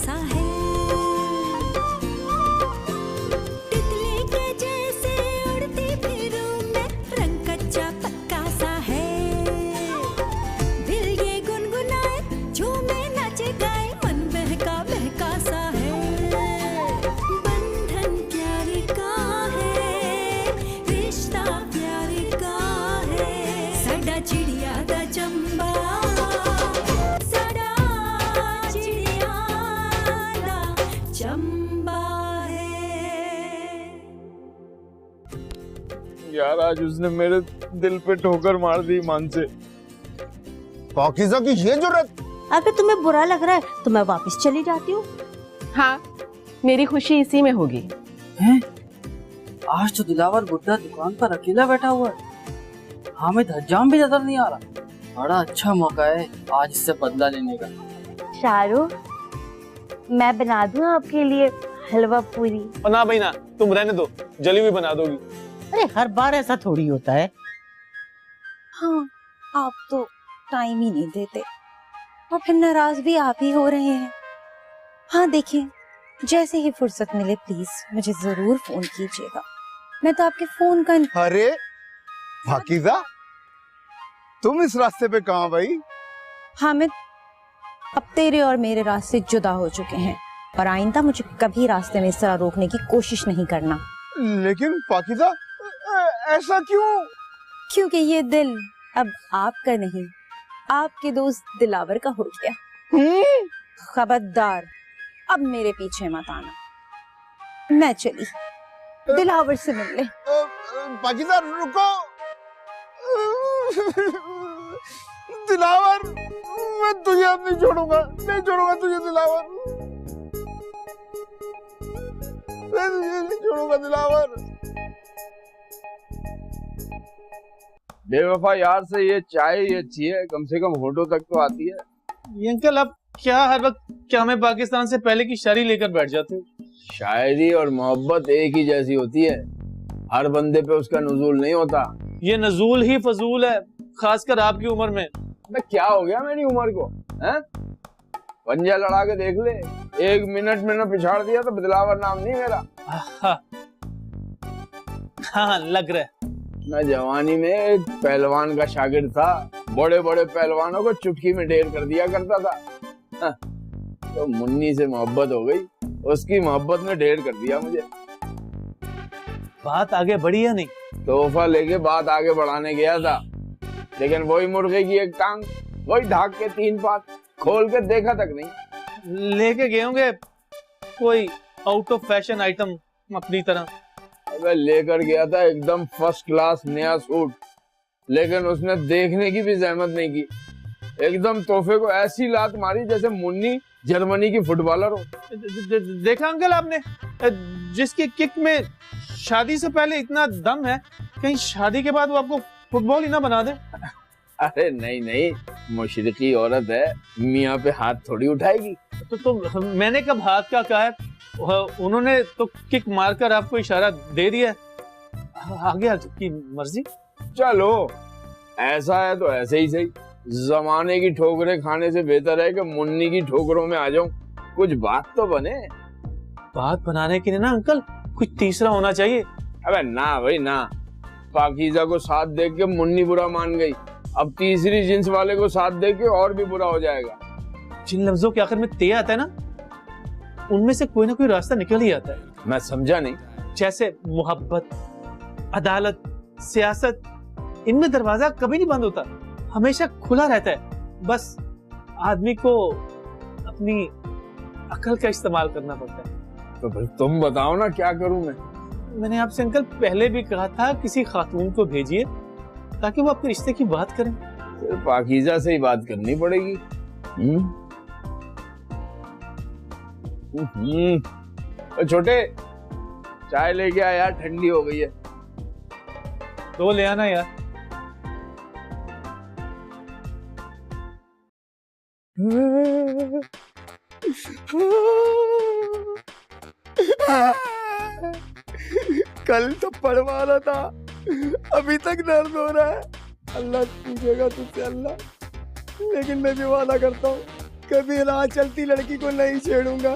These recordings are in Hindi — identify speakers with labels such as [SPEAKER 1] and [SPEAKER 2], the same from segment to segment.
[SPEAKER 1] सा है, तितली के जैसे उड़ती फिरूं मैं, रंग कच्चा पक्का सा है, दिल ये गुनगुनाए झूमे नाचे गाए, मन बहका बहका सा है, बंधन प्यार का है, रिश्ता प्यार का है, साडा चिड़िया दा चंबा, साडा चिड़िया दा चंबा है।
[SPEAKER 2] यार आज उसने मेरे दिल पे ठोकर मार दी मान से।
[SPEAKER 3] पाकीज़ा की ये जुर्रत।
[SPEAKER 4] अगर तुम्हें बुरा लग रहा है तो मैं वापस चली जाती हूँ।
[SPEAKER 5] हाँ, मेरी खुशी इसी में होगी।
[SPEAKER 6] हैं? आज तो दिलावर बुड्ढा दुकान पर अकेला बैठा हुआ है, हामिद हज्जाम भी नजर नहीं आ रहा। बड़ा अच्छा मौका है आज इससे बदला लेने का।
[SPEAKER 4] शाहरुख, मैं बना दूँ आपके लिए हलवा पूरी?
[SPEAKER 2] ना भाई ना, तुम रहने दो, जली हुई बना दोगी।
[SPEAKER 7] अरे हर बार ऐसा थोड़ी होता है।
[SPEAKER 8] हाँ, आप तो टाइम ही नहीं देते और फिर नाराज भी आप ही हो रहे हैं। हाँ देखिए, जैसे ही फुर्सत मिले प्लीज मुझे जरूर फोन कीजिएगा, मैं तो आपके फोन का।
[SPEAKER 3] अरे पाकीज़ा, तुम इस रास्ते पे कहाँ भाई?
[SPEAKER 8] हामिद, अब तेरे और मेरे रास्ते जुदा हो चुके हैं और आइंदा मुझे कभी रास्ते में इस तरह रोकने की कोशिश नहीं करना।
[SPEAKER 3] लेकिन पाकीज़ा, ऐसा क्यों?
[SPEAKER 8] क्योंकि ये दिल अब आपका नहीं, आपके दोस्त दिलावर का हो गया। खबरदार, अब मेरे पीछे मत आना, मैं चली दिलावर से मिलने।
[SPEAKER 3] पाकीज़ा रुको। दिलावर, मैं तुझे अब नहीं छोड़ूंगा, नहीं छोड़ूंगा तुझे दिलावर, मैं तुझे नहीं छोड़ूंगा दिलावर।
[SPEAKER 2] बेवफा यार से ये चाय ये अच्छी है, कम से कम होठों तक तो आती है।
[SPEAKER 9] ये अंकल आप क्या हर वक्त क्या हमें पाकिस्तान से पहले की शायरी लेकर बैठ जाते हो?
[SPEAKER 2] शायरी और मोहब्बत एक ही जैसी होती है, हर बंदे पे उसका नुज़ूल नहीं होता।
[SPEAKER 9] ये नजूल ही फजूल है, खासकर आपकी उम्र में।
[SPEAKER 2] मैं क्या हो गया मेरी उम्र को, हैं? पंजा लड़ा के देख ले, 1 मिनट में ना पिछाड़ दिया तो बदलावर नाम नहीं मेरा।
[SPEAKER 9] हाँ, लग रहा है।
[SPEAKER 2] मैं जवानी में एक पहलवान का शागिर्द था, बड़े बड़े पहलवानों को चुटकी में ढेर कर दिया करता था। हाँ, तो मुन्नी से मोहब्बत हो गई, उसकी मोहब्बत में ढेर कर दिया मुझे।
[SPEAKER 9] बात आगे बढ़ी या नहीं?
[SPEAKER 2] तोहफा लेके बात आगे बढ़ाने गया था, लेकिन वही मुर्गे की एक टांग, वही ढाक के 3 पात, खोल के देखा तक नहीं।
[SPEAKER 9] लेके गए होंगे कोई आउट ऑफ फैशन आइटम अपनी तरह।
[SPEAKER 2] अबे लेकर गया था एकदम फर्स्ट क्लास नया सूट, लेकिन उसने देखने की भी जहमत नहीं की, एकदम तोहफे को ऐसी लात मारी जैसे मुन्नी जर्मनी की फुटबॉलर हो।
[SPEAKER 9] देखा अंकल आपने, जिसकी किक में शादी से पहले इतना दम है, कहीं शादी के बाद वो आपको फुटबॉल ही ना बना दे।
[SPEAKER 2] अरे नहीं नहीं, मुशरिकी औरत है, मियाँ पे हाथ थोड़ी उठाएगी।
[SPEAKER 9] तो मैंने कब हाथ का कहा है? उन्होंने तो किक मारकर आपको इशारा दे दिया है, आगे आपकी मर्जी।
[SPEAKER 2] चलो ऐसा है तो ऐसे ही सही, जमाने की ठोकरें खाने से बेहतर है कि मुन्नी की ठोकरों में आ जाऊं, कुछ बात तो बने।
[SPEAKER 9] बात बनाने के लिए ना अंकल कुछ तीसरा होना चाहिए।
[SPEAKER 2] अबे ना भाई ना, पाकीज़ा को साथ देख के मुन्नी बुरा मान गई, अब तीसरी जिन्स वाले को साथ देख के और भी बुरा हो जाएगा।
[SPEAKER 9] जिन लफ्जों के आखिर में ते आता है ना, उनमें से कोई ना कोई रास्ता निकल ही आता है।
[SPEAKER 2] मैं समझा नहीं।
[SPEAKER 9] जैसे मोहब्बत, अदालत, सियासत, इनमें दरवाजा कभी नहीं बंद होता, हमेशा खुला रहता है। बस आदमी को अपनी अकल का इस्तेमाल करना पड़ता है।
[SPEAKER 2] तो भाई तुम बताओ ना, क्या करूं मैं?
[SPEAKER 9] मैंने आपसे अंकल पहले भी कहा था, किसी खातून को भेजिए ताकि वो आपके रिश्ते की बात करें।
[SPEAKER 2] तो पाकीज़ा से ही बात करनी पड़ेगी। छोटे चाय लेके आ यार, ठंडी हो गई है।
[SPEAKER 9] 2 ले आना यार।
[SPEAKER 3] कल तो पढ़वा रहा था, अभी तक दर्द हो रहा है। अल्लाह पूछेगा तुझसे अल्लाह, लेकिन मैं भी वादा करता हूँ
[SPEAKER 10] कभी राह चलती लड़की को नहीं छेड़ूंगा।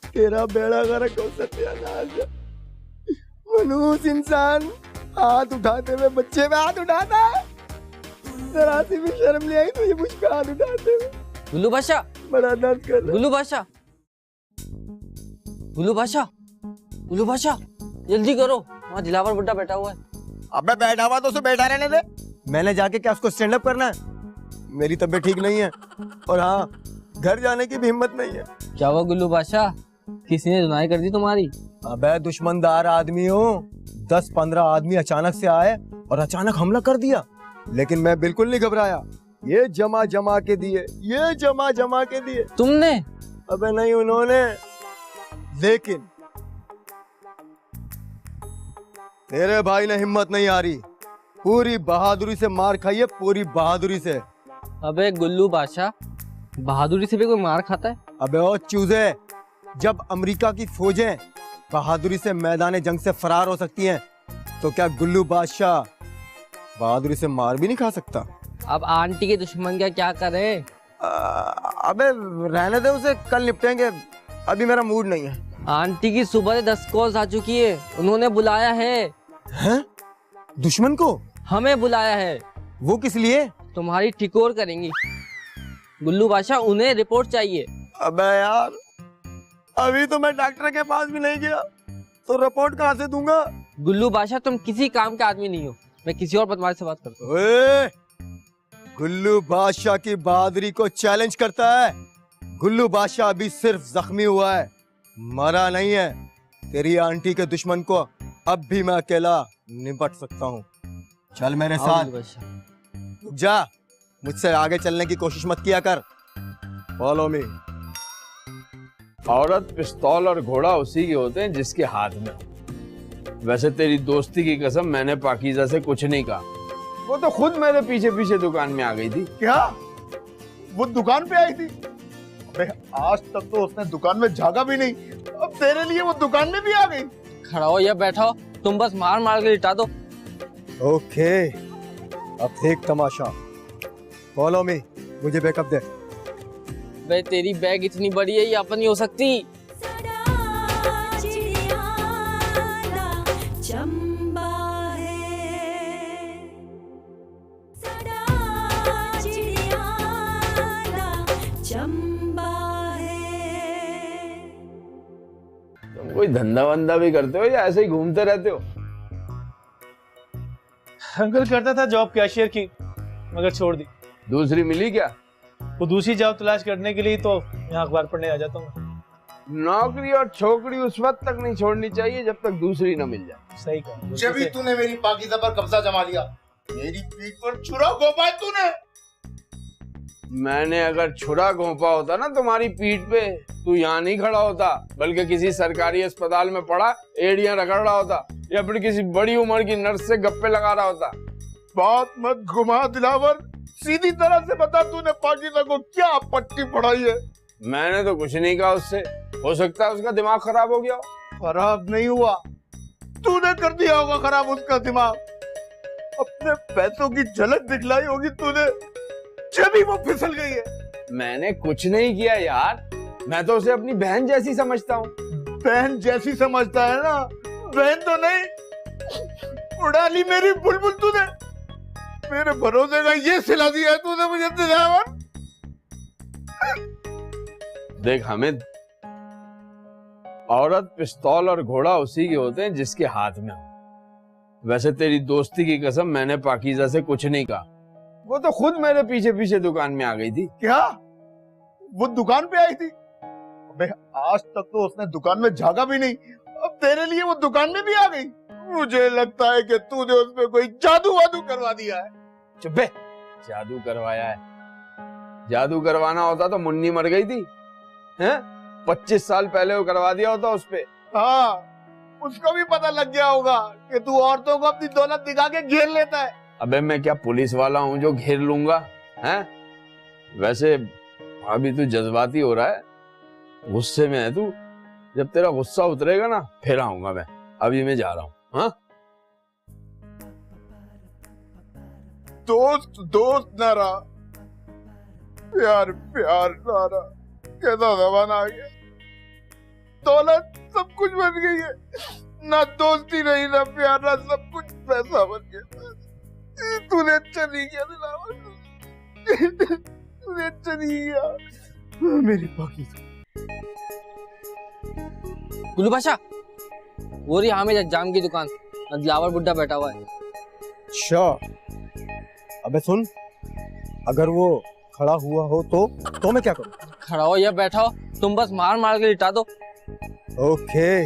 [SPEAKER 10] तेरा बेड़ा गर्क हो सत्यानाश। मनहूस इंसान हाथ उठाते हुए बच्चे पे हाथ उठाता है। जरा सी भी शर्म नहीं आई तो ये मुझ पे हाथ उठाते हुए।
[SPEAKER 6] गुल्लू बादशाह,
[SPEAKER 10] बड़ा दर्द कर रहा।
[SPEAKER 6] गुल्लू बादशाह, गुल्लू बादशाह, गुल्लू बादशाह, जल्दी करो, वहाँ दिलावर बुड्ढा बैठा हुआ है।
[SPEAKER 10] अबे बैठा हुआ तो उसे बैठा रहने दे। मैंने जाके क्या उसको स्टैंड अप करना है? मेरी तबीयत ठीक नहीं है और हाँ, घर जाने की भी हिम्मत नहीं है।
[SPEAKER 6] क्या हुआ गुल्लू बादशाह, किसी ने धुनाई कर दी तुम्हारी?
[SPEAKER 10] अबे दुश्मनदार आदमी हूँ। 10-15 आदमी अचानक से आए और अचानक हमला कर दिया, लेकिन मैं बिल्कुल नहीं घबराया। ये जमा जमा के दिए, ये जमा जमा के दिए।
[SPEAKER 6] तुमने?
[SPEAKER 10] अबे नहीं, उन्होंने। लेकिन तेरे भाई ने हिम्मत नहीं हारी, पूरी बहादुरी से मार खाई है, पूरी बहादुरी से।
[SPEAKER 6] अबे गुल्लू बादशाह, बहादुरी से भी कोई मार खाता है?
[SPEAKER 10] अबे ओ चूजे, जब अमेरिका की फौजें बहादुरी से मैदान जंग से फरार हो सकती हैं, तो क्या गुल्लू बादशाह बहादुरी से मार भी नहीं खा सकता?
[SPEAKER 6] अब आंटी के दुश्मन का क्या करें?
[SPEAKER 10] अबे रहने दे उसे, कल निपटेंगे, अभी मेरा मूड नहीं है।
[SPEAKER 6] आंटी की सुबह 10 कॉल्स आ चुकी है, उन्होंने बुलाया है।
[SPEAKER 10] हैं? दुश्मन को?
[SPEAKER 6] हमें बुलाया है।
[SPEAKER 10] वो किस लिए?
[SPEAKER 6] तुम्हारी ठिकोर करेंगी। गुल्लू बादशाह, उन्हें रिपोर्ट चाहिए।
[SPEAKER 10] अबे यार, अभी तो मैं डॉक्टर के पास भी नहीं गया, तो रिपोर्ट कहाँ से दूंगा?
[SPEAKER 6] गुल्लू बादशाह, तुम किसी काम के आदमी नहीं हो। मैं किसी और बदमाश से बात करता हूँ।
[SPEAKER 10] ओए, गुल्लू बादशाह की बहादुरी को चैलेंज करता है। गुल्लू बादशाह अभी सिर्फ जख्मी हुआ है, मरा नहीं है। तेरी आंटी के दुश्मन को अब भी मैं अकेला निपट सकता हूँ। चल मेरे साथ। रुक जा, मुझसे आगे चलने की कोशिश मत किया कर। Follow me.
[SPEAKER 2] औरत, पिस्तौल और घोड़ा उसी के होते हैं जिसके हाथ में हो। वैसे तेरी दोस्ती की कसम, मैंने पाकीज़ा से कुछ नहीं कहा। वो तो खुद मेरे पीछे पीछे दुकान में आ गई थी।
[SPEAKER 3] क्या? वो दुकान पे आई थी? अबे आज तक तो उसने दुकान में झागा भी नहीं, अब तेरे लिए वो दुकान में भी आ गई।
[SPEAKER 6] खड़ा हो या बैठा हो, तुम बस मार मार के लिटा दो।
[SPEAKER 10] ओके, अब देख तमाशा। फॉलो मी, मुझे बैकअप दे।
[SPEAKER 6] बे तेरी बैग इतनी बड़ी है, ये अपन नहीं हो सकती।
[SPEAKER 1] चंबा है, सड़ा चिड़ियाला चंबा है।
[SPEAKER 2] तुम कोई धंधा वंदा भी करते हो या ऐसे ही घूमते रहते हो?
[SPEAKER 9] अंकल करता था जॉब कैशियर की, मगर छोड़ दी।
[SPEAKER 2] दूसरी मिली क्या?
[SPEAKER 9] वो दूसरी जॉब तलाश करने के लिए तो यहाँ अखबार पढ़ने आ जाता हूँ।
[SPEAKER 2] नौकरी और छोकरी उस वक्त तक नहीं छोड़नी चाहिए जब तक दूसरी न मिल जाए।
[SPEAKER 9] सही कहा।
[SPEAKER 3] जब भी तूने मेरी पाकीज़ा पर कब्जा जमा लिया, मेरी पीठ पर छुरा घोंपा तूने।
[SPEAKER 2] मैंने अगर छुरा घोंपा होता ना तुम्हारी पीठ पे, तू यहाँ नहीं खड़ा होता, बल्कि किसी सरकारी अस्पताल में पड़ा एड़ियां रगड़ रहा होता, या फिर किसी बड़ी उम्र की नर्स से गप्पे लगा रहा होता।
[SPEAKER 3] बात मत घुमा दिलावर, सीधी तरह से बता, तूने पाकीज़ा को क्या पट्टी पढ़ाई है?
[SPEAKER 2] मैंने तो कुछ नहीं कहा उससे। हो सकता है उसका दिमाग खराब हो गया हो।
[SPEAKER 3] खराब नहीं हुआ, तूने कर दिया होगा खराब उसका दिमाग। अपने पैसों की झलक दिखलाई होगी तूने, जब ही वो फिसल गई है।
[SPEAKER 2] मैंने कुछ नहीं किया यार, मैं तो उसे अपनी बहन जैसी समझता हूँ।
[SPEAKER 3] बहन जैसी समझता है ना? बहन तो नहीं, उड़ा ली मेरी बुलबुल तूने। मेरे भरोसे का ये सिला दिया है तूने मुझे दिलावर।
[SPEAKER 2] देख हामिद, औरत, पिस्तौल और घोड़ा उसी के होते हैं जिसके हाथ में हो। वैसे तेरी दोस्ती की कसम, मैंने पाकीज़ा से कुछ नहीं कहा। वो तो खुद मेरे पीछे पीछे दुकान में आ गई थी।
[SPEAKER 3] क्या? वो दुकान पे आई थी? अबे आज तक तो उसने दुकान में झागा भी नहीं, अब तेरे लिए वो दुकान में भी आ गई। मुझे लगता है कि तूने उसमें कोई जादू वादू करवा दिया है।
[SPEAKER 2] चुप बे, जादू करवाया है? जादू करवाना होता तो मुन्नी मर गई थी, हैं? 25 साल पहले वो करवा दिया होता उस पे।
[SPEAKER 3] हाँ, उसको भी पता लग गया होगा कि तू औरतों को अपनी दौलत दिखा के घेर लेता है।
[SPEAKER 2] अबे मैं क्या पुलिस वाला हूँ जो घेर लूंगा, हैं? वैसे अभी तू जज्बाती हो रहा है, गुस्से में है तू। जब तेरा गुस्सा उतरेगा ना, फिर आऊंगा मैं। अभी मैं जा रहा हूँ। हाँ,
[SPEAKER 3] दोस्त दोस्त ना रहा, प्यार प्यार सारा कैसा जमाना आ गया। दौलत सब कुछ बन गई है, ना दोस्ती रही ना प्यार, ना सब कुछ पैसा बन गया। तूने अच्छा नहीं किया दिलावर, तूने अच्छा नहीं किया मेरी बाकी।
[SPEAKER 6] गुल्लू बादशाह, वो रही हामिद हज्जाम की दुकान, दिलावर बुड्ढा बैठा हुआ है।
[SPEAKER 10] अच्छा, अबे सुन, अगर वो खड़ा हुआ हो तो मैं क्या करूं?
[SPEAKER 6] खड़ा हो या बैठा हो, तुम बस मार मार के लिटा दो।
[SPEAKER 10] ओके,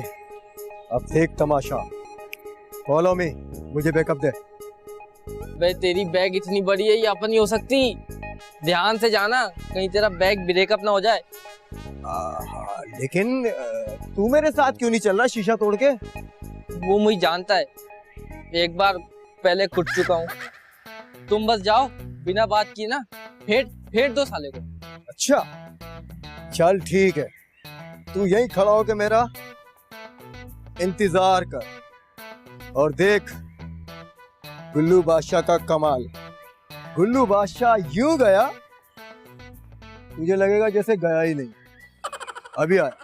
[SPEAKER 10] अब देख तमाशा। फॉलो मी, मुझे बैकअप दे।
[SPEAKER 6] बे तेरी बैग इतनी बड़ी है, ये अपन नहीं हो सकती। ध्यान से जाना, कहीं तेरा बैग ब्रेकअप ना हो जाए।
[SPEAKER 10] लेकिन तू मेरे साथ क्यों नहीं चल रहा शीशा तोड़ के?
[SPEAKER 6] वो मुझे जानता है, एक बार पहले कुट चुका हूँ। तुम बस जाओ, बिना बात किए ना फेंट दो साले को।
[SPEAKER 10] अच्छा चल ठीक है, तू यहीं खड़ा होके मेरा इंतजार कर और देख गुल्लू बादशाह का कमाल। गुल्लू बादशाह यूं गया, तुझे लगेगा जैसे गया ही नहीं। अभी आया।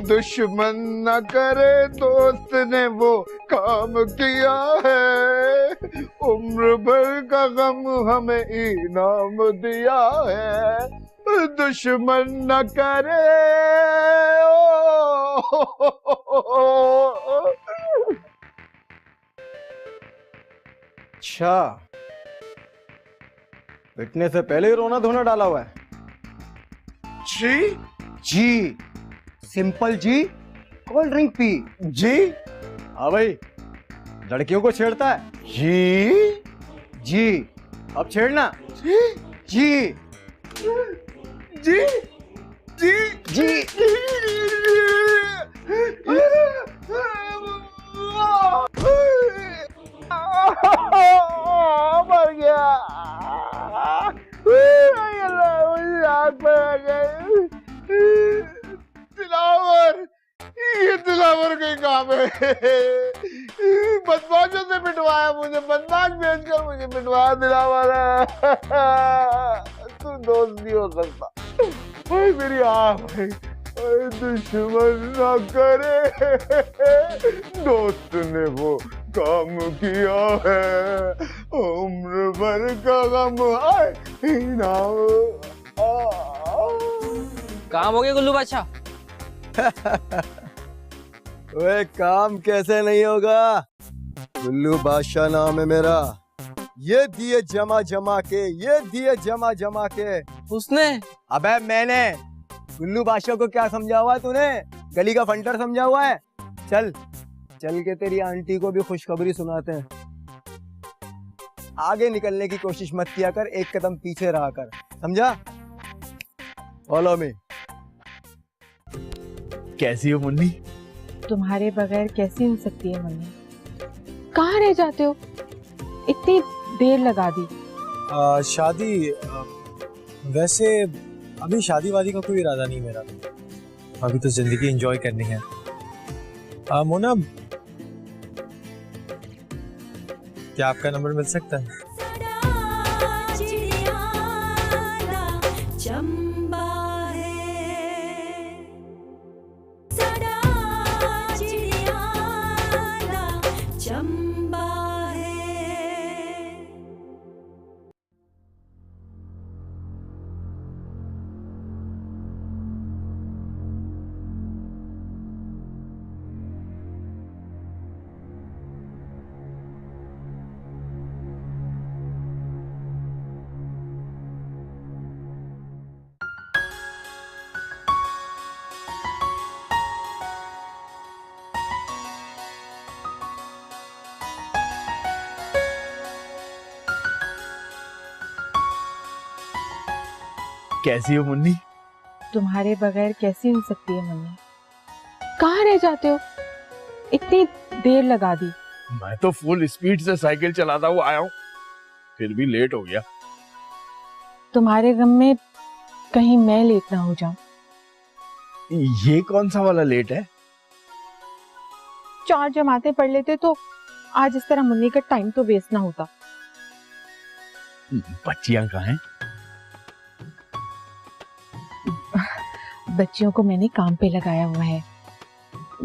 [SPEAKER 3] दुश्मन न करे दोस्त ने वो काम किया है, उम्र भर का गम हमें इनाम दिया है। दुश्मन न करे
[SPEAKER 10] अच्छा, पिटने से पहले ही रोना धोना डाला हुआ है।
[SPEAKER 3] जी
[SPEAKER 10] जी, सिंपल जी, कोल्ड ड्रिंक पी।
[SPEAKER 3] जी
[SPEAKER 10] हाँ भाई, लड़कियों को छेड़ता है।
[SPEAKER 3] जी
[SPEAKER 10] जी, अब छेड़ना।
[SPEAKER 3] जी
[SPEAKER 10] जी
[SPEAKER 3] जी जी
[SPEAKER 10] जी।
[SPEAKER 3] मर गया, दिलावर, ये दिलावर कहीं काम है। बदमाशों से पिटवाया मुझे, बदमाश भेजकर मुझे पिटवाया दिलावर। तू दोस्त नहीं हो सकता भाई, मेरी भाई। दुश्मन ना करे दोस्त ने वो काम किया है, उम्र भर का गम
[SPEAKER 6] काम हो गया गुल्लू बादशाह?
[SPEAKER 10] वे काम कैसे नहीं होगा, गुल्लू बादशाह नाम है मेरा। ये दिए जमा जमा के, ये दिए जमा जमा के।
[SPEAKER 6] उसने?
[SPEAKER 10] अबे मैंने। गुल्लू बादशाह को क्या समझा हुआ है तूने? गली का फंटर समझा हुआ है? चल चल के तेरी आंटी को भी खुशखबरी सुनाते हैं। आगे निकलने की कोशिश मत किया कर, एक कदम पीछे रहा कर, समझा? Follow me.
[SPEAKER 2] कैसी हो मुन्नी?
[SPEAKER 5] तुम्हारे बगैर कैसी हो सकती है मम्मी? कहाँ रह जाते हो? इतनी देर लगा दी।
[SPEAKER 11] शादी वैसे अभी शादी वादी का कोई इरादा नहीं मेरा, अभी तो जिंदगी एंजॉय करनी है। मोना, क्या आपका नंबर मिल सकता है?
[SPEAKER 2] कैसी हो मुन्नी?
[SPEAKER 5] तुम्हारे बगैर कैसी हो सकती है मम्मी? कहाँ रह जाते हो? इतनी देर लगा दी।
[SPEAKER 2] मैं तो फुल स्पीड से साइकिल चलाता हुआ आया हूँ, फिर भी लेट हो गया।
[SPEAKER 5] तुम्हारे गम में कहीं मैं लेट ना हो जाऊं।
[SPEAKER 2] ये कौन सा वाला लेट है?
[SPEAKER 5] 4 जमातें पढ़ लेते तो आज इस तरह मुन्नी का टाइम तो वेस्ट ना होता।
[SPEAKER 2] बच्चियां कहाँ हैं?
[SPEAKER 5] बच्चियों को मैंने काम पे लगाया हुआ है।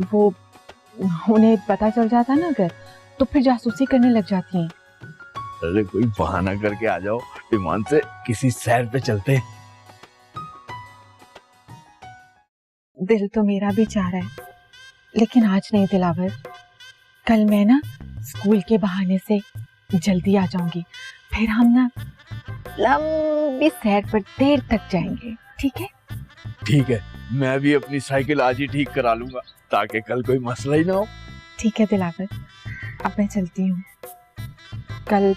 [SPEAKER 5] वो उन्हें पता चल जाता ना अगर, तो फिर जासूसी करने लग जाती हैं।
[SPEAKER 2] अरे कोई बहाना करके आ जाओ, ईमान से किसी सैर पे चलते हैं।
[SPEAKER 5] दिल तो मेरा भी चाह रहा है, लेकिन आज नहीं दिलावर। कल मैं ना स्कूल के बहाने से जल्दी आ जाऊंगी, फिर हम ना लंबी सैर पर देर तक जाएंगे, ठीक है?
[SPEAKER 2] ठीक है, मैं भी अपनी साइकिल आज ही ठीक करा लूंगा ताकि कल कोई मसला ही ना हो।
[SPEAKER 5] ठीक है दिलावर, अब मैं चलती हूँ। कल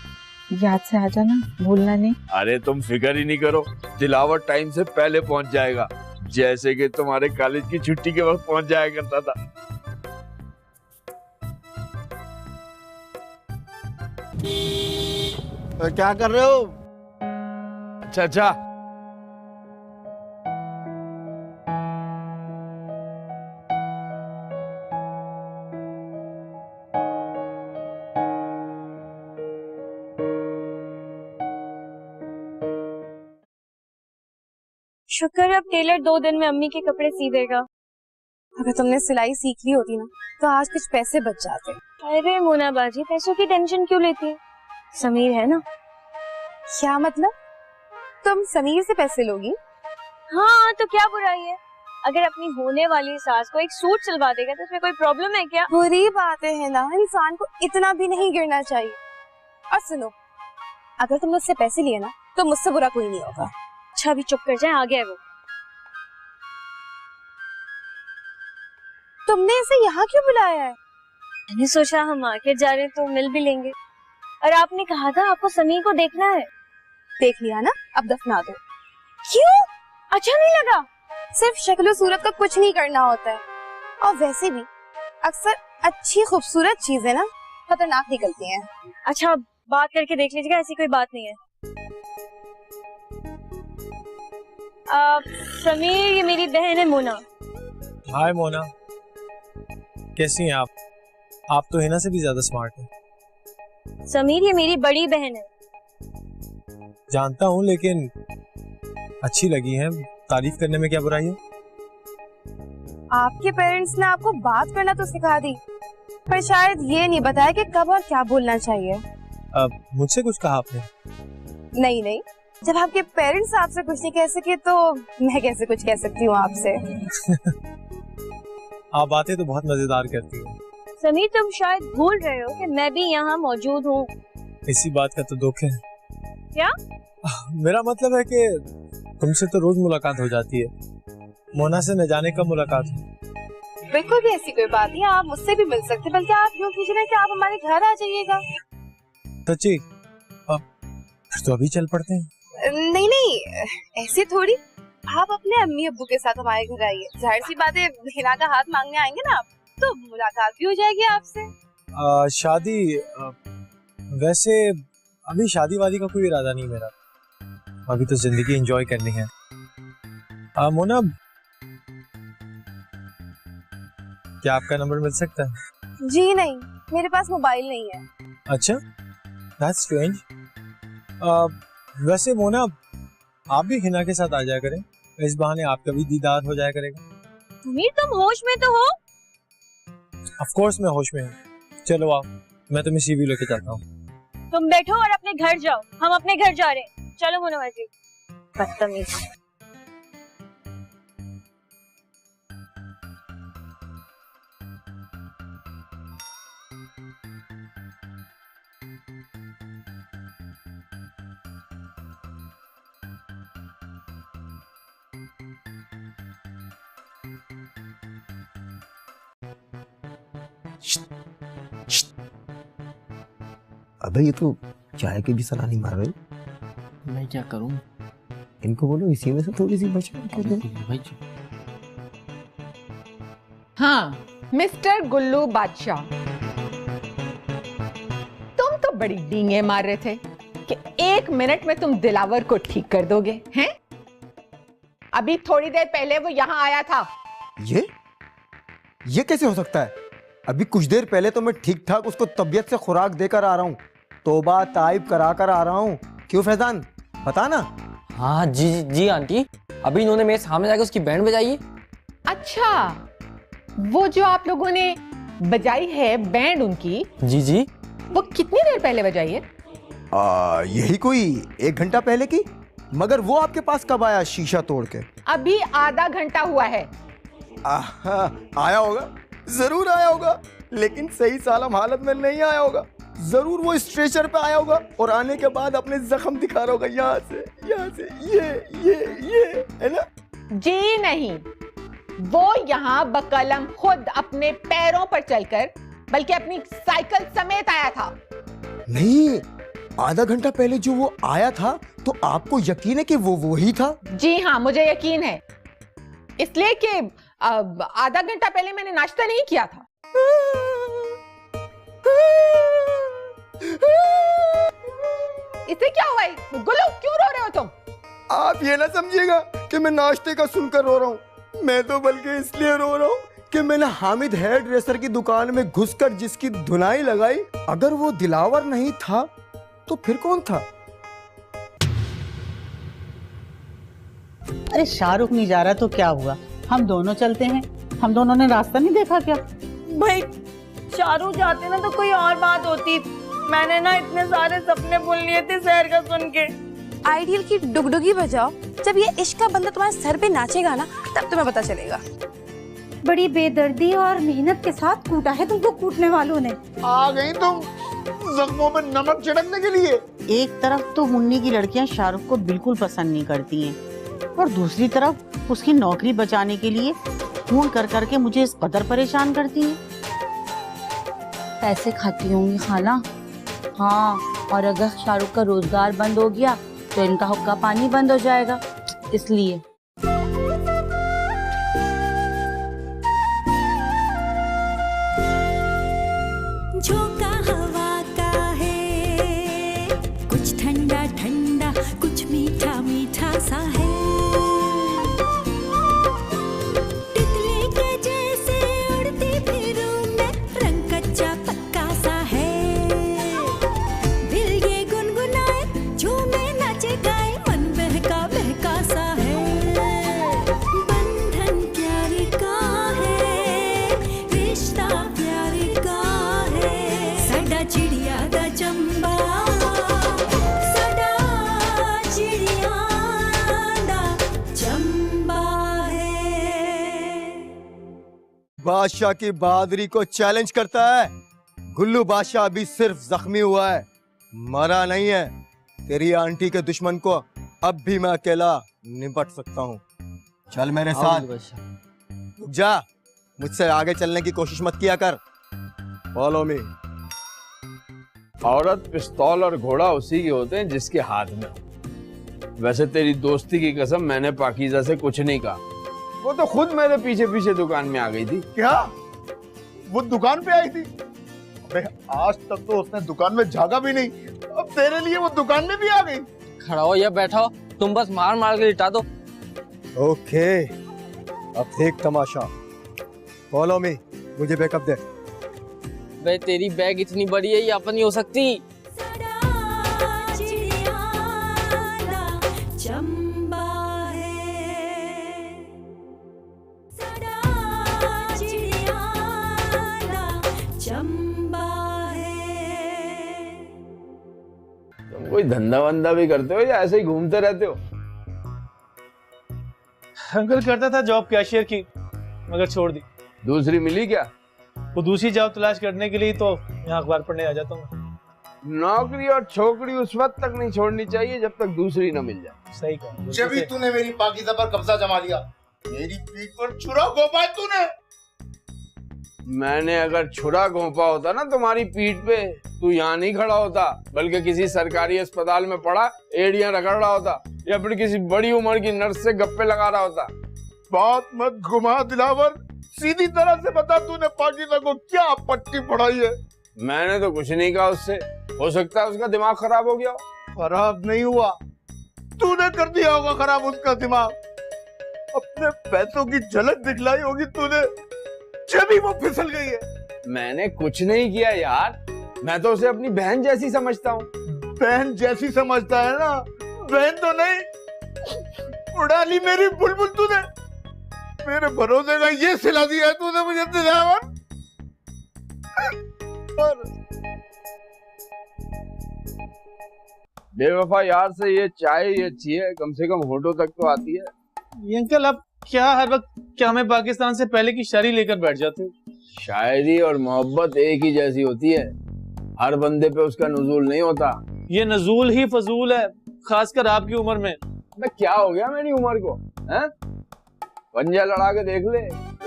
[SPEAKER 5] याद से आ जाना, भूलना नहीं।
[SPEAKER 2] अरे तुम फिक्र ही नहीं करो, दिलावर टाइम से पहले पहुंच जाएगा, जैसे कि तुम्हारे कॉलेज की छुट्टी के वक्त पहुंच जाया करता था।
[SPEAKER 10] क्या कर रहे हो?
[SPEAKER 2] अच्छा
[SPEAKER 4] शुक्र है अब टेलर 2 दिन में अम्मी के कपड़े सी देगा।
[SPEAKER 8] अगर तुमने सिलाई सीख ली होती ना तो आज कुछ पैसे बच जाते।
[SPEAKER 4] अरे मोना बाजी, पैसों की टेंशन क्यों लेती है? समीर है ना।
[SPEAKER 8] क्या मतलब? तुम समीर से पैसे लोगी?
[SPEAKER 4] हाँ तो क्या बुराई है? अगर अपनी होने वाली सास को एक सूट सिलवा देगा तो उसमें कोई प्रॉब्लम है क्या?
[SPEAKER 8] बुरी बातें है ना, इंसान को इतना भी नहीं गिरना चाहिए। और सुनो, अगर तुमने उससे पैसे लिए ना तो मुझसे बुरा कोई नहीं होगा।
[SPEAKER 4] अच्छा अभी चुप कर जाए, आ गया है वो।
[SPEAKER 8] तुमने इसे यहाँ क्यों बुलाया है?
[SPEAKER 4] मैंने सोचा हम मार्केट जा रहे हैं तो मिल भी लेंगे। और आपने कहा था आपको समीर को देखना है।
[SPEAKER 8] देख लिया ना, अब दफना दो।
[SPEAKER 4] क्यों? अच्छा नहीं लगा?
[SPEAKER 8] सिर्फ शक्ल सूरत का कुछ नहीं करना होता है, और वैसे भी अक्सर अच्छी खूबसूरत चीजें ना खतरनाक निकलती हैं।
[SPEAKER 4] अच्छा बात करके देख लीजिएगा, ऐसी कोई बात नहीं है। समीर ये मेरी बहन है मोना।
[SPEAKER 11] हाय मोना, कैसी हैं आप? आप तो हिना से भी ज्यादा स्मार्ट हैं।
[SPEAKER 4] समीर ये मेरी बड़ी बहन है।
[SPEAKER 11] जानता हूँ, लेकिन अच्छी लगी हैं, तारीफ करने में क्या बुराई है?
[SPEAKER 8] आपके पेरेंट्स ने आपको बात करना तो सिखा दी, पर शायद ये नहीं बताया कि कब और क्या बोलना चाहिए।
[SPEAKER 11] अब मुझसे कुछ कहा आपने?
[SPEAKER 8] नहीं, जब आपके पेरेंट्स आपसे कुछ नहीं कह सके तो मैं कैसे कुछ कह सकती हूँ आपसे।
[SPEAKER 11] आप बातें तो बहुत मजेदार करती हैं।
[SPEAKER 4] समीर तुम शायद भूल रहे हो कि मैं भी यहाँ मौजूद हूँ।
[SPEAKER 11] इसी बात का तो दुख है।
[SPEAKER 4] क्या?
[SPEAKER 11] मेरा मतलब है कि तुमसे तो रोज मुलाकात हो जाती है, मोना से न जाने कब मुलाकात हो।
[SPEAKER 8] बिल्कुल भी ऐसी कोई बात नहीं, आप मुझसे भी मिल सकते, बल्कि आप यूँ कीजिए ना कि आप हमारे घर आ जाइएगा।
[SPEAKER 11] सच्ची? फिर तो अभी चल पड़ते हैं।
[SPEAKER 8] नहीं, ऐसे थोड़ी। आप अपने अम्मी अब्बू के साथ हमारे घर आइए, जाहिर सी बात है हिना का हाथ मांगने आएंगे ना आप, तो मुलाकात भी हो जाएगी आपसे।
[SPEAKER 11] शादी वैसे अभी शादी वादी का कोई इरादा नहीं मेरा, अभी तो जिंदगी एंजॉय करनी है। मोना, क्या आपका नंबर मिल सकता है?
[SPEAKER 8] जी नहीं, मेरे पास मोबाइल नहीं है।
[SPEAKER 11] अच्छा, दैट्स स्ट्रेंज। वैसे मोना, आप भी हिना के साथ आ जाया करें, इस बहाने आपका भी दीदार हो जाया करेगा।
[SPEAKER 4] समीर तुम होश में तो हो?
[SPEAKER 11] ऑफ कोर्स मैं होश में हूँ। चलो आओ, मैं तुम्हें सीवी लेके जाता हूँ।
[SPEAKER 4] तुम बैठो और अपने घर जाओ, हम अपने घर जा रहे हैं। चलो मोना बाजी। बदतमीज।
[SPEAKER 10] अबे ये तो चाय की भी सलाह नहीं मार रहे।
[SPEAKER 6] मैं क्या करूं?
[SPEAKER 10] इनको बोलो इसी में से थोड़ी सी बचा के दे।
[SPEAKER 6] भाई
[SPEAKER 12] हाँ मिस्टर गुल्लू बादशाह, तुम तो बड़ी डींगे मार रहे थे कि 1 मिनट में तुम दिलावर को ठीक कर दोगे, हैं? अभी थोड़ी देर पहले वो यहाँ आया था।
[SPEAKER 10] ये कैसे हो सकता है? अभी कुछ देर पहले तो मैं ठीक ठाक उसको तबीयत से खुराक देकर आ रहा हूँ, तौबा ताइब करा कर आ रहा हूँ, क्यों फैजान, पता ना?
[SPEAKER 6] हाँ जी जी आंटी, अभी इन्होंने मेरे सामने जाकर उसकी बैंड बजाई है।
[SPEAKER 12] अच्छा, वो जो आप लोगों ने बजाई है बैंड उनकी,
[SPEAKER 6] जी जी,
[SPEAKER 12] वो कितनी देर पहले बजाई है?
[SPEAKER 10] यही कोई 1 घंटा पहले की। मगर वो आपके पास कब आया शीशा तोड़ के?
[SPEAKER 12] अभी आधा घंटा हुआ है।
[SPEAKER 10] आया होगा, जरूर आया होगा, लेकिन सही सालम हालत में नहीं आया होगा। जरूर वो स्ट्रेचर पे आया होगा और आने के बाद अपने जख्म दिखा रहा होगा, यहाँ से ये है ना?
[SPEAKER 12] जी नहीं, वो यहाँ बकलम खुद अपने पैरों पर चलकर, बल्कि अपनी साइकिल समेत आया था।
[SPEAKER 10] नहीं, आधा घंटा पहले जो वो आया था, तो आपको यकीन है कि वो वही था?
[SPEAKER 12] जी हाँ, मुझे यकीन है, इसलिए कि आधा घंटा पहले मैंने नाश्ता नहीं किया था। इसे क्या हुआ है? गुल्लू, क्यों रो रहे हो तुम?
[SPEAKER 10] आप ये ना समझिएगा कि मैं नाश्ते का सुनकर रो रहा हूँ। मैं तो बल्कि इसलिए रो रहा हूँ कि मैंने हामिद हेयर ड्रेसर की दुकान में घुसकर जिसकी धुनाई लगाई, अगर वो दिलावर नहीं था तो फिर कौन था?
[SPEAKER 7] अरे शाहरुख नहीं जा रहा तो क्या हुआ, हम दोनों चलते हैं। हम दोनों ने रास्ता नहीं देखा क्या?
[SPEAKER 4] भाई शाहरुख जाते ना तो कोई और बात होती। मैंने ना इतने सारे सपने बुन लिए थे शहर का सुन के।
[SPEAKER 13] आइडियल की डुगडुगी बजाओ, जब ये इश्क का बंदा तुम्हारे सर पे नाचेगा ना, तब तुम्हें पता चलेगा।
[SPEAKER 8] बड़ी बेदर्दी और मेहनत के साथ कूटा है तुमको कूटने वालों ने।
[SPEAKER 3] आ गई तुम जख्मों में नमक छिड़कने के लिए।
[SPEAKER 7] एक तरफ तो मुन्नी की लड़कियां शाहरुख को बिल्कुल पसंद नहीं करती हैं, और दूसरी तरफ उसकी नौकरी बचाने के लिए फोन कर करके मुझे इस कदर परेशान करती हैं।
[SPEAKER 14] पैसे खाती होंगी खाला। हाँ, और अगर शाहरुख का रोजगार बंद हो गया तो इनका हुक्का पानी बंद हो जाएगा, इसलिए।
[SPEAKER 1] झोंका हवा का है, कुछ ठंडा ठंडा, कुछ मीठा मीठा सा है। तितली के जैसे उड़ती फिरूं मैं, रंग कच्चा पक्का सा है। दिल ये गुनगुनाए, झूमे नाचे गाए, मन बहका बहका सा है। बंधन प्यार का है, रिश्ता प्यार का है। साडा चिड़िया दा चंबा, साडा चिड़िया दा चंबा है।
[SPEAKER 10] बादशाह की बहादुरी को चैलेंज करता है। गुल्लू बादशाह अभी सिर्फ जख्मी हुआ है, मरा नहीं है। तेरी आंटी के दुश्मन को अब भी मैं अकेला निपट सकता हूँ। चल मेरे साथ। रुक जा, मुझसे आगे चलने की कोशिश मत किया कर। Follow me.
[SPEAKER 2] औरत, पिस्तौल और घोड़ा उसी के होते हैं जिसके हाथ में हो। वैसे तेरी दोस्ती की कसम, मैंने पाकीज़ा से कुछ नहीं कहा। वो तो खुद मेरे पीछे पीछे दुकान में आ गई थी।
[SPEAKER 3] क्या वो दुकान पे आई थी? अबे आज तक तो उसने दुकान में झागा भी नहीं, अब तेरे लिए वो दुकान में भी आ गई।
[SPEAKER 6] खड़ा हो या बैठा हो, तुम बस मार मार के लिटा दो।
[SPEAKER 10] ओके, अब देख तमाशा। फॉलो मी, मुझे बैकअप दे।
[SPEAKER 6] भाई तेरी बैग इतनी बड़ी है, ये अपन नहीं हो सकती।
[SPEAKER 1] चिड़िया दा चंबा है, साडा चिड़िया दा चंबा है।
[SPEAKER 2] तुम कोई धंधा वंदा भी करते हो या ऐसे ही घूमते रहते हो?
[SPEAKER 9] अंकल करता था जॉब कैशियर की, मगर छोड़ दी।
[SPEAKER 2] दूसरी मिली क्या?
[SPEAKER 9] वो दूसरी जॉब तलाश करने के लिए तो यहाँ अखबार पढ़ने आ जाता हूँ।
[SPEAKER 2] नौकरी और छोकरी उस वक्त तक नहीं छोड़नी चाहिए जब तक दूसरी न मिल जाए।
[SPEAKER 9] सही कहा।
[SPEAKER 3] जब भी तूने मेरी पाकीज़ा पर कब्जा जमा लिया, मेरी पीठ पर छुरा घोंपा तूने।
[SPEAKER 2] मैंने अगर छुरा घोंपा होता ना तुम्हारी पीठ पे, तू यहाँ नहीं खड़ा होता, बल्कि किसी सरकारी अस्पताल में पड़ा एड़ियां रगड़ रहा होता, या फिर किसी बड़ी उम्र की नर्स से गप्पे लगा रहा होता।
[SPEAKER 3] बात मत घुमा दिलावर, सीधी तरह से बता तूने पाकीज़ा को क्या पट्टी पढ़ाई है?
[SPEAKER 2] मैंने तो कुछ नहीं कहा उससे, हो सकता है उसका दिमाग खराब हो गया हो।
[SPEAKER 3] खराब नहीं हुआ, तूने कर दिया होगा खराब उसका दिमाग। अपने पैसों की झलक दिखलाई होगी तूने, जब ही वो फिसल गई है।
[SPEAKER 2] मैंने कुछ नहीं किया यार, मैं तो उसे अपनी बहन जैसी समझता हूँ।
[SPEAKER 3] बहन जैसी समझता है ना, बहन तो नहीं। उड़ा ली मेरी बुलबुल तूने, मेरे भरोसे का ये सिला दिया है तूने मुझे दिलावर।
[SPEAKER 2] बेवफा यार से ये चाय ये अच्छी है, कम से कम होठों तक तो आती है।
[SPEAKER 9] ये अंकल आप क्या हर वक्त क्या हमें पाकिस्तान से पहले की शायरी लेकर बैठ जाते हो?
[SPEAKER 2] शायरी और मोहब्बत एक ही जैसी होती है, हर बंदे पे उसका नुजूल नहीं होता।
[SPEAKER 9] ये नजूल ही फजूल है, खासकर आपकी उम्र में।
[SPEAKER 2] मैं क्या हो गया मेरी उम्र को, हैं? पंजा लड़ा के देख ले,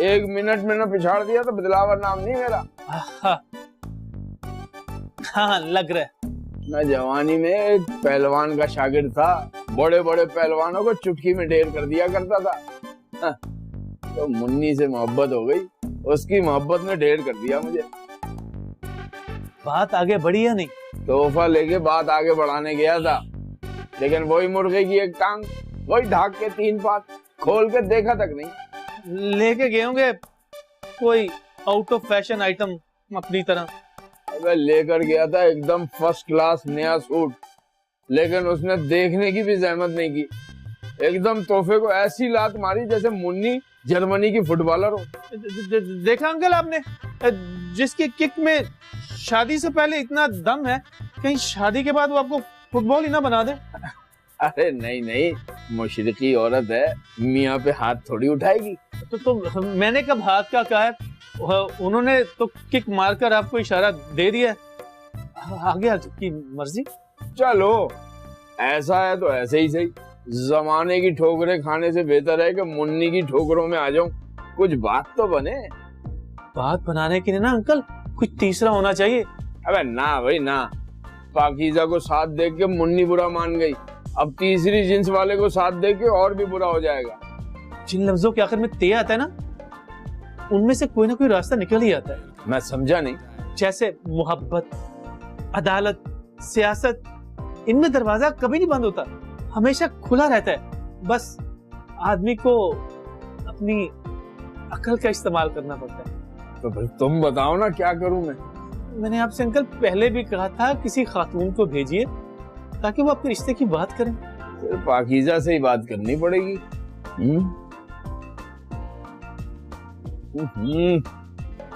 [SPEAKER 2] 1 मिनट में ना पिछाड़ दिया तो दिलावर नाम नहीं मेरा।
[SPEAKER 9] हाँ लग रहा है।
[SPEAKER 2] मैं जवानी में एक पहलवान का शागिर्द था, बड़े बड़े पहलवानों को चुटकी में ढेर कर दिया करता था। हाँ, तो मुन्नी से मोहब्बत हो गई, उसकी मोहब्बत ने ढेर कर दिया मुझे।
[SPEAKER 9] बात आगे बढ़ी या नहीं?
[SPEAKER 2] तोहफा लेके बात आगे बढ़ाने गया था, लेकिन वही मुर्गे की एक टांग, वही ढाक के 3 पात, खोल के देखा तक नहीं।
[SPEAKER 9] लेके गए होंगे कोई आउट ऑफ फैशन आइटम अपनी तरह।
[SPEAKER 2] अबे लेकर गया था एकदम फर्स्ट क्लास नया सूट, लेकिन उसने देखने की भी जहमत नहीं की। एकदम तोहफे को ऐसी लात मारी जैसे मुन्नी जर्मनी की फुटबॉलर हो।
[SPEAKER 9] देखा अंकल आपने, जिसकी किक में शादी से पहले इतना दम है, कहीं शादी के बाद वो आपको फुटबॉल ही ना बना दे।
[SPEAKER 2] अरे नहीं नहीं, मुशरिकी औरत है, मियाँ पे हाथ थोड़ी उठाएगी।
[SPEAKER 9] तो मैंने कब हाथ का कहा है? उन्होंने तो किक मारकर आपको इशारा दे दिया, आगे आपकी मर्जी।
[SPEAKER 2] चलो ऐसा है तो ऐसे ही सही, जमाने की ठोकरें खाने से बेहतर है कि मुन्नी की ठोकरों में आ जाऊं। कुछ बात तो बने।
[SPEAKER 9] बात बनाने के लिए ना अंकल कुछ तीसरा होना चाहिए।
[SPEAKER 2] अबे ना भाई ना, पाकीज़ा को साथ देख के मुन्नी बुरा मान गई, अब तीसरी जिन्स वाले को साथ देख के और भी बुरा हो जाएगा।
[SPEAKER 9] जिन लफ्जों के आखिर में ते आता है ना, उनमें से कोई ना कोई रास्ता निकल ही आता है।
[SPEAKER 2] मैं समझा नहीं।
[SPEAKER 9] जैसे मोहब्बत, अदालत, सियासत, इनमें दरवाजा कभी नहीं बंद होता, हमेशा खुला रहता है। बस आदमी को अपनी अकल का इस्तेमाल करना पड़ता है।
[SPEAKER 2] तो भाई तुम बताओ ना क्या करूं मैं?
[SPEAKER 9] मैंने आपसे अंकल पहले भी कहा था किसी खातून को भेजिए ताकि वो अपने रिश्ते की बात करें।
[SPEAKER 2] तो पाकीज़ा से ही बात करनी पड़ेगी।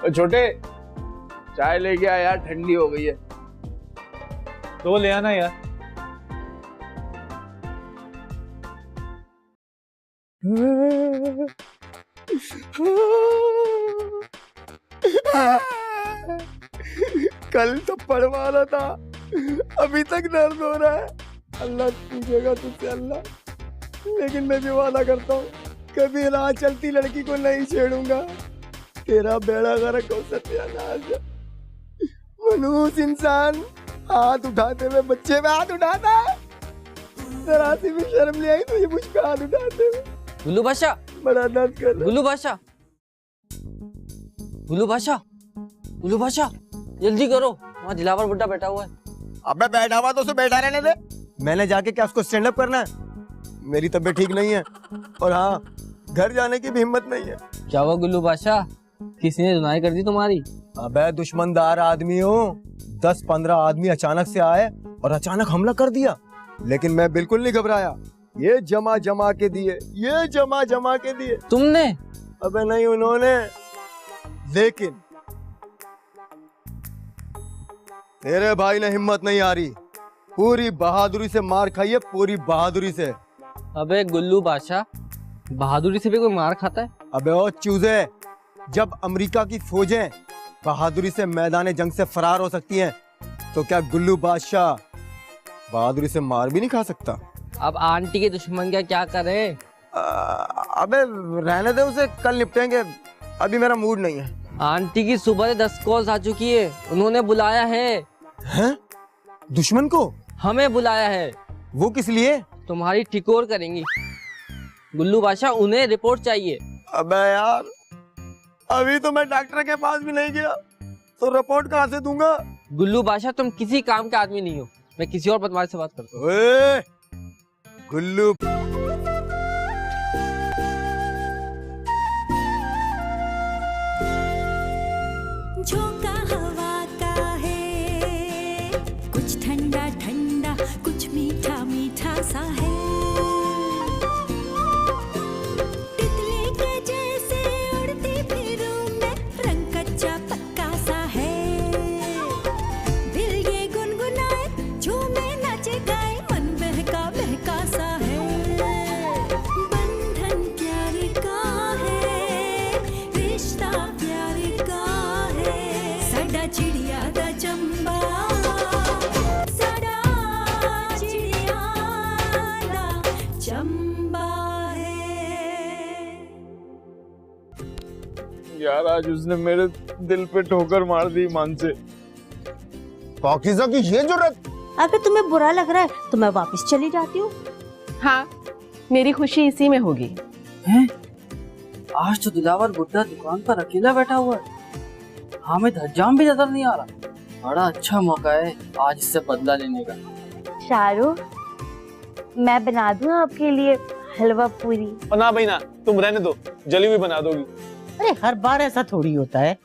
[SPEAKER 2] छोटे चाय लेके आ यार, ठंडी हो गई है।
[SPEAKER 9] तो ले आना यार।
[SPEAKER 10] कल तो पढ़वाना था, अभी तक दर्द हो रहा है। अल्लाह पूछेगा तुझसे अल्लाह, लेकिन मैं भी वादा करता हूँ कभी राह चलती लड़की को नहीं छेड़ूंगा। तेरा बेड़ा गर्क हो सत्यानाश। मनूस इंसान हाथ उठाते हुए बच्चे पे हाथ उठाता है, जरा सी भी शर्म नहीं आई तो ये मुझ पे हाथ उठाते हुए।
[SPEAKER 6] गुल्लू बादशाह,
[SPEAKER 10] बड़ा दर्द कर रहा है।
[SPEAKER 6] गुल्लू बादशाह, गुल्लू बादशाह, गुल्लू बादशाह, जल्दी करो, वहाँ दिलावर बुड्ढा बैठा हुआ है।
[SPEAKER 10] अबे बैठा हुआ तो उसे बैठा रहने दे, मैंने जाके क्या उसको स्टैंड अप करना है? मेरी तबीयत ठीक नहीं है, और हाँ घर जाने की भी हिम्मत नहीं है।
[SPEAKER 6] क्या हुआ गुल्लू बादशाह, किसी ने धुनाई कर दी तुम्हारी?
[SPEAKER 10] अबे दुश्मनदार आदमी हो, 10-15 आदमी अचानक से आए और अचानक हमला कर दिया, लेकिन मैं बिल्कुल नहीं घबराया। ये जमा जमा के दिए, ये जमा जमा के दिए।
[SPEAKER 6] तुमने?
[SPEAKER 10] अबे नहीं उन्होंने, लेकिन तेरे भाई ने हिम्मत नहीं हारी, पूरी बहादुरी से मार खाई है, पूरी बहादुरी से।
[SPEAKER 6] अबे गुल्लू बादशाह, बहादुरी से भी कोई मार खाता है?
[SPEAKER 10] अबे ओ चूजे, जब अमेरिका की फौजें बहादुरी से मैदान जंग से फरार हो सकती हैं, तो क्या गुल्लू बादशाह बहादुरी से मार भी नहीं खा सकता?
[SPEAKER 6] अब आंटी के दुश्मन का क्या करें?
[SPEAKER 10] अबे रहने दे उसे, कल निपटेंगे, अभी मेरा मूड नहीं है।
[SPEAKER 6] आंटी की सुबह 10 कॉल्स आ चुकी है, उन्होंने बुलाया है।
[SPEAKER 10] हैं? दुश्मन को?
[SPEAKER 6] हमें बुलाया है।
[SPEAKER 10] वो किस लिए?
[SPEAKER 6] तुम्हारी ठिकोर करेंगी। गुल्लू बादशाह, उन्हें रिपोर्ट चाहिए।
[SPEAKER 10] अबे यार, अभी तो मैं डॉक्टर के पास भी नहीं गया, तो रिपोर्ट कहाँ से दूंगा?
[SPEAKER 6] गुल्लू बादशाह, तुम किसी काम के आदमी नहीं हो, मैं किसी और बदमाश से बात करता हूँ।
[SPEAKER 10] ओए, गुल्लू
[SPEAKER 1] झोंका हवा का है, कुछ ठंडा ठंडा
[SPEAKER 2] यार आज उसने मेरे दिल पे ठोकर मार दी ईमान से।
[SPEAKER 3] पाकीज़ा की ये जुर्रत।
[SPEAKER 14] अगर तुम्हें बुरा लग रहा है तो मैं वापस चली जाती हूँ।
[SPEAKER 12] हाँ, मेरी खुशी इसी में होगी।
[SPEAKER 6] हैं? आज तो दिलावर बुड्ढा दुकान पर अकेला बैठा हुआ है। हमें धज्जाम भी नजर नहीं आ रहा। बड़ा अच्छा मौका है आज इससे बदला लेने का।
[SPEAKER 14] शाहरुख, मैं बना दूँ आपके लिए हलवा पूरी?
[SPEAKER 9] ना भाई ना, तुम रहने दो, जलेबी बना दोगी।
[SPEAKER 7] अरे हर बार ऐसा थोड़ी होता है।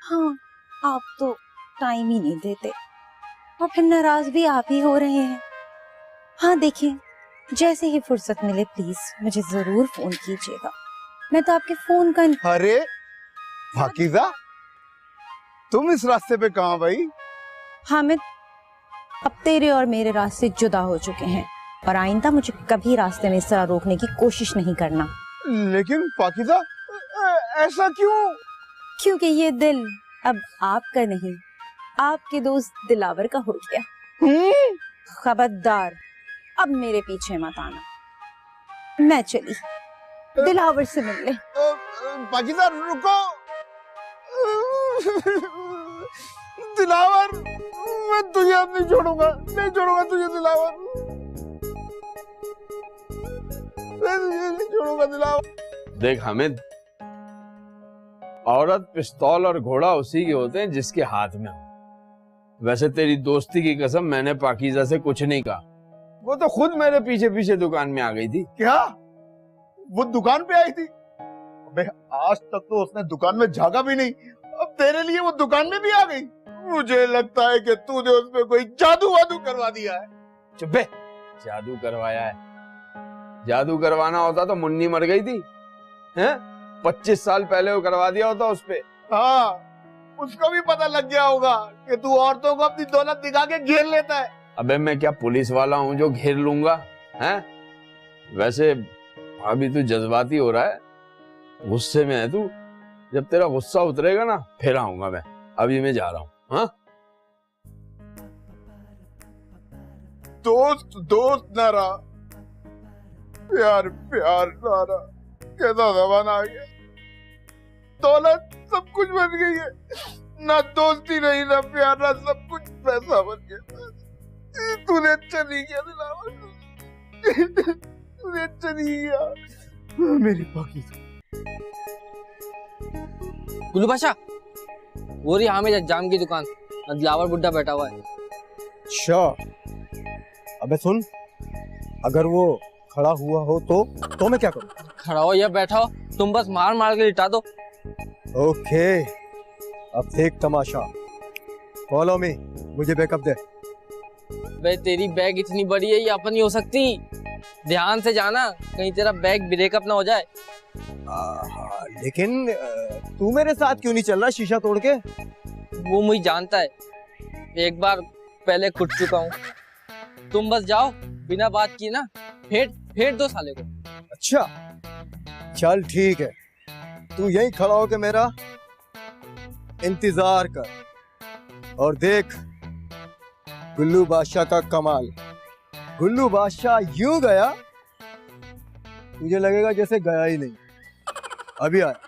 [SPEAKER 8] हाँ, आप तो टाइम ही नहीं देते और फिर नाराज भी आप ही हो रहे हैं। हाँ देखिए, जैसे ही फुर्सत मिले प्लीज मुझे जरूर फोन कीजिएगा। मैं तो आपके फोन का।
[SPEAKER 3] अरे पाकीज़ा, तुम इस रास्ते पे कहाँ भाई?
[SPEAKER 8] हामिद, अब तेरे और मेरे रास्ते जुदा हो चुके हैं और आइंदा मुझे कभी रास्ते में इस तरह रोकने की कोशिश नहीं करना।
[SPEAKER 3] लेकिन पाकीज़ा, ऐसा क्यों?
[SPEAKER 8] क्योंकि ये दिल अब आपका नहीं, आपके दोस्त दिलावर का हो गया। खबरदार, अब मेरे पीछे मत आना। मैं चली, दिलावर से मिलने।
[SPEAKER 3] पाकीज़ा रुको। दिलावर, मैं तुझे अब नहीं छोड़ूंगा, नहीं छोड़ूंगा तुझे दिलावर, मैं तुझे नहीं छोड़ूंगा दिलावर।
[SPEAKER 2] देख हामिद, औरत पिस्तौल और घोड़ा उसी के होते हैं जिसके हाथ में हो। वैसे तेरी दोस्ती की कसम, मैंने पाकीज़ा से कुछ नहीं कहा। वो तो खुद मेरे पीछे पीछे दुकान में आ गई थी।
[SPEAKER 3] क्या वो दुकान पे आई थी? अबे आज तक तो उसने दुकान में झांका भी नहीं, अब तेरे लिए वो दुकान में भी आ गई। मुझे लगता है कि तूने उसमें कोई जादू वादू करवा दिया है।
[SPEAKER 2] चुप बे, जादू करवाया है? जादू करवाना होता तो मुन्नी मर गई थी, हैं? 25 साल पहले वो करवा दिया होता उस पे।
[SPEAKER 3] हाँ, उसको भी पता लग गया होगा कि तू औरतों को अपनी दौलत दिखा के घेर लेता है।
[SPEAKER 2] अबे मैं क्या पुलिस वाला हूँ जो घेर लूंगा, हैं? वैसे अभी तू जज्बाती हो रहा है, गुस्से में है तू। जब तेरा गुस्सा उतरेगा ना फिर आऊंगा मैं। अभी मैं जा रहा हूँ। हाँ,
[SPEAKER 3] दोस्त दोस्त ना रहा, प्यार प्यार ना रहा। कैसा जमाना आ गया, दौलत सब कुछ बन गई है, ना दोस्ती रही ना प्यार, ना सब कुछ पैसा बन गया। तूने अच्छा नहीं किया दिलावर, तूने अच्छा नहीं किया मेरी पाकीज़ा।
[SPEAKER 6] गुल्लू बादशाह, वो रही हामिद जाम की दुकान, दिलावर बुड्ढा बैठा हुआ है।
[SPEAKER 10] अच्छा, अबे सुन, अगर वो खड़ा हुआ हो तो मैं क्या करूं?
[SPEAKER 6] खड़ा हो या बैठा हो, तुम बस मार मार के लिटा दो।
[SPEAKER 10] ओके, अब देख तमाशा। फॉलो मी, मुझे बैकअप दे।
[SPEAKER 6] बे तेरी बैग इतनी बड़ी है, ये अपन नहीं हो सकती। ध्यान से जाना, कहीं तेरा बैग ब्रेकअप ना हो जाए।
[SPEAKER 10] लेकिन तू मेरे साथ क्यों नहीं चल रहा शीशा तोड़ के?
[SPEAKER 6] वो मुझे जानता है, एक बार पहले कुट चुका हूँ। तुम बस जाओ, बिना बात किए ना फेंट दो साले को।
[SPEAKER 10] अच्छा चल ठीक है, तू यहीं खड़ा होके मेरा इंतजार कर और देख गुल्लू बादशाह का कमाल। गुल्लू बादशाह यूं गया, तुझे लगेगा जैसे गया ही नहीं। अभी आया।